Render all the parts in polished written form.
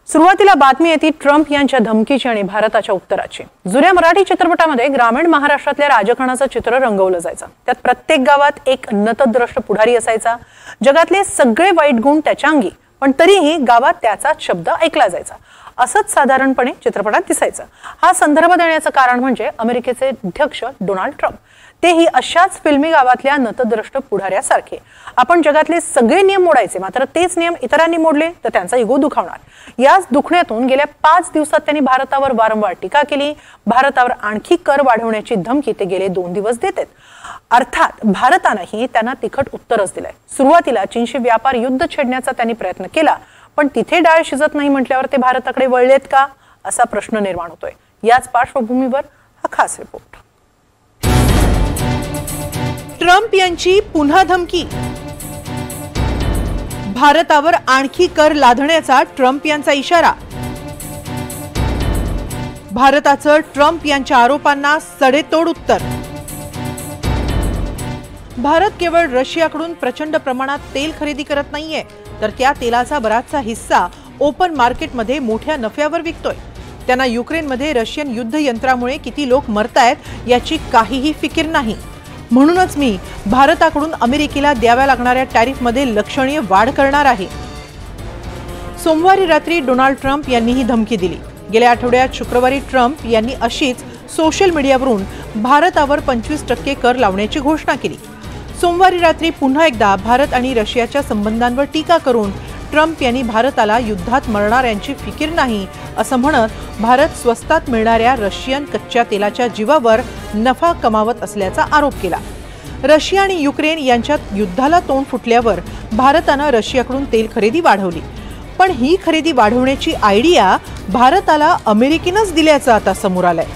सुरुवातीला बातमी येते ट्रम्प यांच्या धमकीची आणि भारताच्या उत्तराची। जुन्या मराठी चित्रपटामध्ये ग्रामीण महाराष्ट्रातल्या राजकारणाचं चित्र रंगवलं जायचं। त्यात प्रत्येक गावात एक नतद्रष्ट पुढारी असायचा। जगातले सगळे वाईट गुण त्याच्या अंगी, पण तरीही गावात त्याचाच शब्द ऐकला जायचा। असंच साधारणपणे चित्रपटात दिसायचं। हा संदर्भ देण्याचं कारण म्हणजे अमेरिकेचे अध्यक्ष डोनाल्ड ट्रम्प। तेही अशाच फिल्मी गावातल्या नतद्रष्ट पुढाऱ्यासारखे। आपण जगातले सगळे नियम मोडायचे, मात्र तेच नियम इतरांनी मोडले तर त्यांचा इगो दुखावणार। याच दुखण्यातून गेल्या 5 दिवसात त्यांनी भारतावर वारंवार टीका केली। भारतावर आणखी कर वाढवण्याची धमकी ते गेले 2 दिवस देतात। अर्थात भारतानेही त्यांना तिखट उत्तरच दिलंय। सुरुवातीला चीनशी व्यापार युद्ध छेडण्याचा त्यांनी प्रयत्न केला, पण तिथे डाळ शिजत नाही म्हटल्यावर ते भारताकडे वळलेत का, असा प्रश्न निर्माण होतोय। याच पार्श्वभूमीवर हा खास रिपोर्ट। ट्रम्प यांची पुन्हा धमकी। भारतावर आणखी कर लादण्याचा ट्रम्प यांचा इशारा। भारताचं ट्रम्प यांच्या आरोपांना सडेतोड उत्तर। भारत केवळ रशियाकडून प्रचंड प्रमाणात तेल खरेदी करत नाहीये, तर त्या तेलाचा बराचसा हिस्सा ओपन मार्केटमध्ये मोठ्या नफ्यावर विकतोय। त्यांना युक्रेनमध्ये रशियन युद्ध यंत्रामुळे किती लोक मरतायत याची काहीही फिकीर नाही। म्हणूनच मी भारताकडून अमेरिकेला द्याव्या लागणाऱ्या टॅरिफमध्ये लक्षणीय वाढ करणार आहे। सोमवारी रात्री डोनाल्ड ट्रम्प यांनी ही धमकी दिली। गेल्या आठवड्यात शुक्रवारी ट्रम्प यांनी अशीच सोशल मीडियावरून भारतावर 25% कर लावण्याची घोषणा केली। सोमवारी रात्री पुन्हा एकदा भारत आणि रशियाच्या संबंधांवर टीका करून ट्रम्प यांनी भारताला युद्धात मरणाऱ्यांची फिकीर नाही असं म्हणत भारत स्वस्तात मिळणाऱ्या रशियन कच्च्या तेलाच्या जीवावर नफा कमावत असल्याचा आरोप केला। रशिया आणि युक्रेन यांच्यात युद्धाला तोंड फुटल्यावर भारतानं रशियाकडून तेल खरेदी वाढवली, पण ही खरेदी वाढवण्याची आयडिया भारताला अमेरिकेनंच दिल्याचं आता समोर आलंय।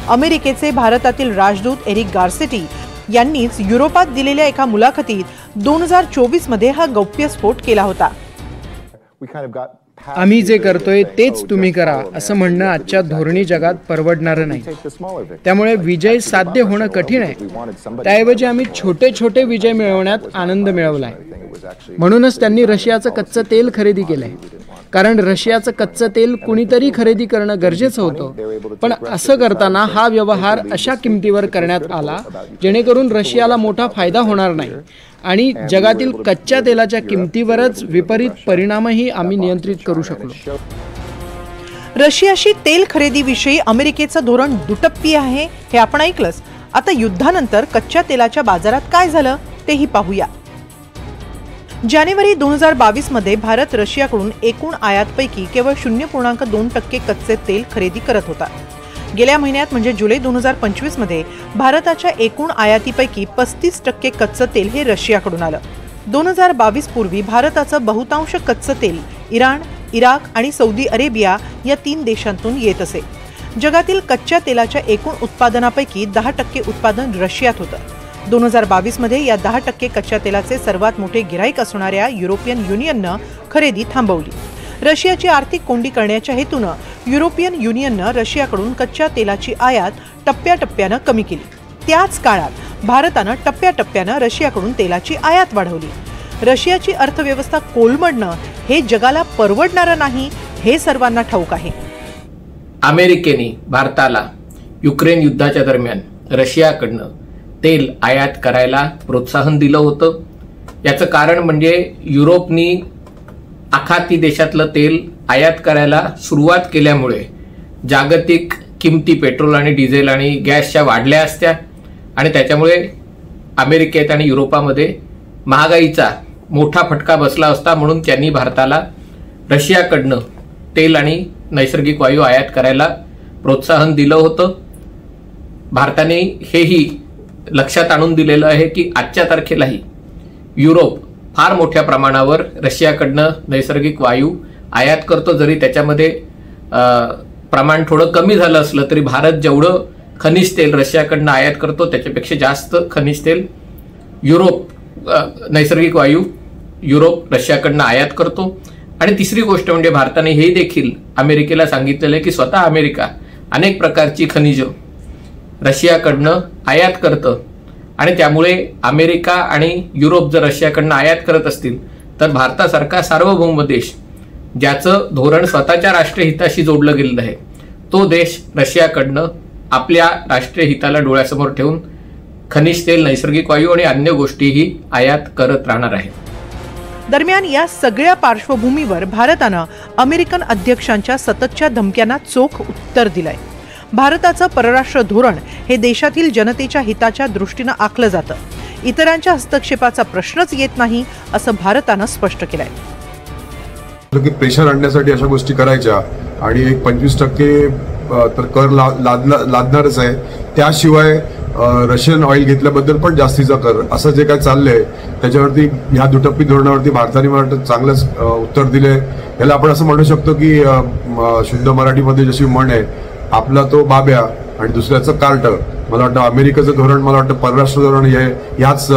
अमेरिकेचे भारतातील राजदूत एरिक गार्सेटी यांनीच युरोपात दिलेल्या एका मुलाखतीत 2024 मध्ये हा गौप्यस्फोट केला होता। आम्ही जे करतोय तेच तुम्ही करा असं म्हणणं आजच्या धोरणी जगात परवडणारं नाही। त्यामुळे विजय साध्य होणं कठीण आहे। त्याऐवजी आम्ही छोटे छोटे विजय मिळवण्यात आनंद मिळवलाय। म्हणूनच त्यांनी रशियाचं कच्चं तेल खरेदी केलंय, कारण रशियाचं कच्चं तेल कुणीतरी खरेदी करणं गरजेचं होतं। पण असं करताना हा व्यवहार अशा किमतीवर करण्यात आला जेणेकरून रशियाला मोठा फायदा होणार नाही आणि जगातील कच्च्या तेलाच्या किमतीवरच विपरीत परिणामही आम्ही नियंत्रित करू शकलो। रशियाशी तेल खरेदीविषयी अमेरिकेचं धोरण दुटप्पी आहे हे आपण ऐकलंच। आता युद्धानंतर कच्च्या तेलाच्या बाजारात काय झालं तेही पाहूया। जानेवारी 2022 मध्ये भारत रशियाकडून एकूण आयातपैकी केवळ 0.2% कच्चे तेल खरेदी करत होता। गेल्या महिन्यात म्हणजे जुलै 2025 मध्ये भारताच्या एकूण आयातीपैकी 35% कच्चं तेल हे रशियाकडून आलं। 2022 पूर्वी भारताचं बहुतांश कच्चं तेल इराण, इराक आणि सौदी अरेबिया या 3 देशांतून येत असे। जगातील कच्च्या तेलाच्या एकूण उत्पादनापैकी 10% उत्पादन रशियात होतं। 2022 मध्ये या 10% कच्च्या तेलाचे सर्वात मोठे गिराईक असणाऱ्या युरोपियन युनियननं खरेदी थांबवली। रशियाची आर्थिक कोंडी करण्याच्या हेतूनं युरोपियन युनियननं रशियाकडून कच्च्या तेलाची आयात टप्प्याटप्प्यानं कमी केली। त्याच काळात भारतानं टप्प्याटप्प्यानं रशियाकडून तेलाची आयात वाढवली। रशियाची अर्थव्यवस्था कोलमडणं हे जगाला परवडणारं नाही हे सर्वांना ठाऊक आहे। अमेरिकेने भारताला युक्रेन युद्धाच्या दरम्यान रशियाकडनं तेल आयात करायला प्रोत्साहन दिलं होतं। याचं कारण म्हणजे युरोपनी आखाती देशातलं तेल आयात करायला सुरुवात केल्यामुळे जागतिक किमती पेट्रोल आणि डिझेल आणि गॅसच्या वाढल्या असत्या आणि त्याच्यामुळे अमेरिकेत आणि युरोपामध्ये महागाईचा मोठा फटका बसला असता। म्हणून त्यांनी भारताला रशियाकडनं तेल आणि नैसर्गिक वायू आयात करायला प्रोत्साहन दिलं होतं। भारताने हेही लक्षात आणून दिलेलं आहे की आजच्या तारखेलाही युरोप फार मोठ्या प्रमाणावर रशियाकडनं नैसर्गिक वायू आयात करतो। जरी त्याच्यामध्ये प्रमाण थोडं कमी झालं असलं तरी भारत जेवढं खनिज तेल रशियाकडनं आयात करतो त्याच्यापेक्षा जास्त खनिज तेल नैसर्गिक वायू युरोप रशियाकडनं आयात करतो। आणि तिसरी गोष्ट म्हणजे भारताने हे देखील अमेरिकेला सांगितलेलं आहे की स्वतः अमेरिका अनेक प्रकारची खनिजं रशियाकडनं आयात करतं आणि त्यामुळे अमेरिका आणि युरोप जर रशियाकडनं आयात करत असतील तर भारतासारखा सार्वभौम देश ज्याचं धोरण स्वतःच्या राष्ट्रहिताशी जोडलं गेलेलं आहे, तो देश रशियाकडनं आपल्या राष्ट्रीय हिताला डोळ्यासमोर ठेवून खनिज तेल, नैसर्गिक वायू आणि अन्य गोष्टीही आयात करत राहणार आहे. दरम्यान या सगळ्या पार्श्वभूमीवर भारतानं अमेरिकन अध्यक्षांच्या सततच्या धमक्यांना चोख उत्तर दिलंय. भारताचं परराष्ट्र धोरण हे देशातील जनतेच्या हिताच्या दृष्टीनं आखलं जातं. इतरांच्या हस्तक्षेपाचा प्रश्नच येत नाही असं भारतानं स्पष्ट केलंय. प्रेशर आणण्यासाठी अशा गोष्टी करायच्या आणि एक 25% तर कर लादणारच आहे. त्याशिवाय रशियन ऑइल घेतल्याबद्दल पण जास्तीचा कर, असं जे काय चाललंय त्याच्यावरती, ह्या दुटप्पी धोरणावरती भारताने मला वाटतं चांगलंच उत्तर दिलंय. याला आपण असं म्हणू शकतो की शुद्ध मराठीमध्ये जशी म्हण आहे, आपला तो बाब्या आणि दुसऱ्याचं कार्ट. मला वाटतं अमेरिकेचं धोरण, मला वाटतं परराष्ट्र धोरण ह्याच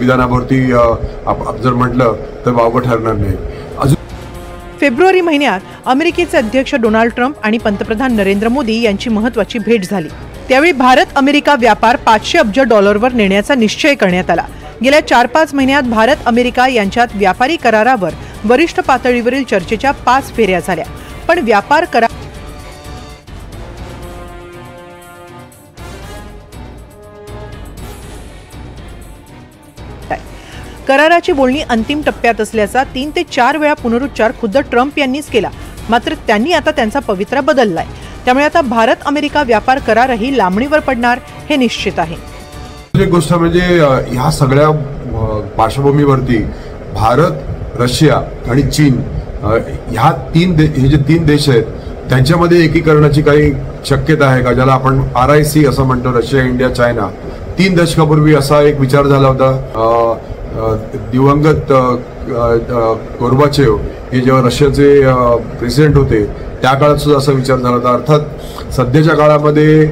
विधानावरती जर म्हटलं तर वावगं ठरणार नाही. फेब्रुवारी महिन्यात अमेरिकेचे अध्यक्ष डोनाल्ड ट्रम्प आणि पंतप्रधान नरेंद्र मोदी यांची महत्त्वाची भेट झाली. त्यावेळी भारत अमेरिका व्यापार $500 अब्ज नेण्याचा निश्चय करण्यात आला. गेल्या 4-5 महिन्यात भारत अमेरिका यांच्यात व्यापारी करारावर वरिष्ठ पातळीवरील चर्चेच्या 5 फेऱ्या झाल्या. पण व्यापार कराराची बोलणी अंतिम टप्प्यात असल्याचा 3 ते 4 वेळा पुनरुच्चार खुद्द ट्रम्प यांनीच केला. मात्र त्यांनी आता त्यांचा पवित्रा बदललाय. त्यामुळे आता भारत अमेरिका व्यापार करारही लांबणीवर पडणार हे निश्चित आहे. एक गोष्ट म्हणजे ह्या सगळ्या पार्श्वभूमीवरती भारत, रशिया आणि चीन ह्या हे जे 3 देश आहेत त्यांच्यामध्ये एकीकरणाची काही शक्यता आहे का, ज्याला आपण RIC असं म्हणतो, रशिया, इंडिया, चायना. 3 दशकापूर्वी असा एक विचार झाला होता. दिवंगत गोर्बाचेव हे जेव्हा रशियाचे प्रेसिडेंट होते त्या काळात सुद्धा असा विचार झाला होता. अर्थात सध्याच्या काळामध्ये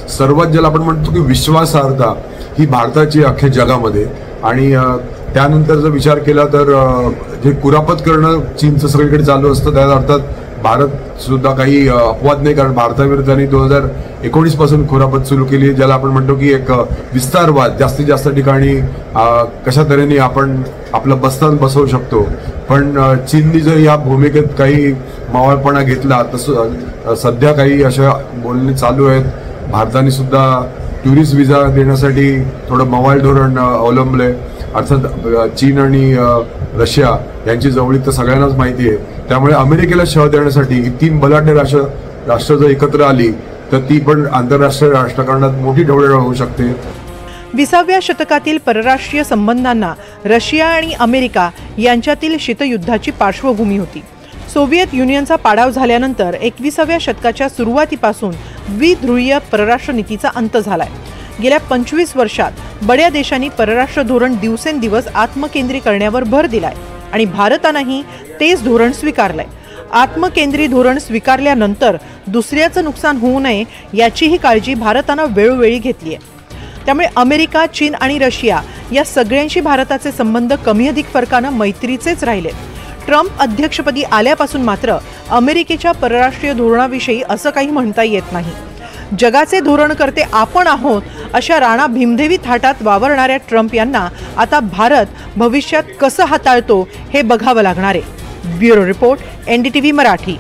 सर्वात ज्याला आपण म्हणतो की विश्वासार्हता ही भारताची अख्ख्या जगामध्ये, आणि त्यानंतर जर विचार केला तर जे कुरापत करणं चीनचं सगळीकडे चालू असतं, त्यात अर्थात भारत सुद्धा काही अपवाद नाही, कारण भारताविरुद्धाने 2019 पासून कुरापत सुरू केली, ज्याला आपण म्हणतो की एक विस्तारवाद, जास्तीत जास्त ठिकाणी कशा तऱ्हेने आपण आपलं बस्तान बसवू शकतो. पण चीननी जर या भूमिकेत काही मावळपणा घेतला तर सध्या काही अशा बोलणे चालू आहेत. भारताने सुद्धा टुरिस्ट विजा देण्यासाठी थोडं मवाळ धोरण अवलंबलंय. अर्थात चीन आणि रशिया यांची जवळीक तर सगळ्यांनाच माहिती आहे. त्यामुळे अमेरिकेला शह देण्यासाठी ही 3 बलाढ्य राष्ट्र जर एकत्र आली तर ती पण आंतरराष्ट्रीय राजकारणात मोठी ढवळाढवळ होऊ शकते. 20व्या शतकातील परराष्ट्रीय संबंधांना रशिया आणि अमेरिका यांच्यातील शीतयुद्धाची पार्श्वभूमी होती. सोव्हिएत युनियनचा पाडाव झाल्यानंतर 21व्या शतकाच्या सुरुवातीपासून द्विध्रुवीय परराष्ट्र नीतीचा अंत झालाय. गेल्या 25 वर्षात बड्या देशांनी परराष्ट्र धोरण दिवसेंदिवस आत्मकेंद्री करण्यावर भर दिलाय आणि भारतानंही तेच धोरण स्वीकारलंय. आत्मकेंद्री धोरण स्वीकारल्यानंतर दुसऱ्याचं नुकसान होऊ नये याचीही काळजी भारतानं वेळोवेळी घेतली आहे. त्यामुळे अमेरिका, चीन आणि रशिया या सगळ्यांशी भारताचे संबंध कमी अधिक फरकानं मैत्रीचेच राहिलेत. ट्रम्प अध्यक्षपदी आल्यापासून मात्र अमेरिकेच्या परराष्ट्रीय धोरणाविषयी असं काही म्हणता येत नाही. जगाचे धोरणकर्ते आपण आहोत अशा राणा भीमदेवी थाटात वावरणाऱ्या ट्रम्प यांना आता भारत भविष्यात कसं हाताळतो हे बघावं लागणार आहे. Bureau report, NDTV Marathi.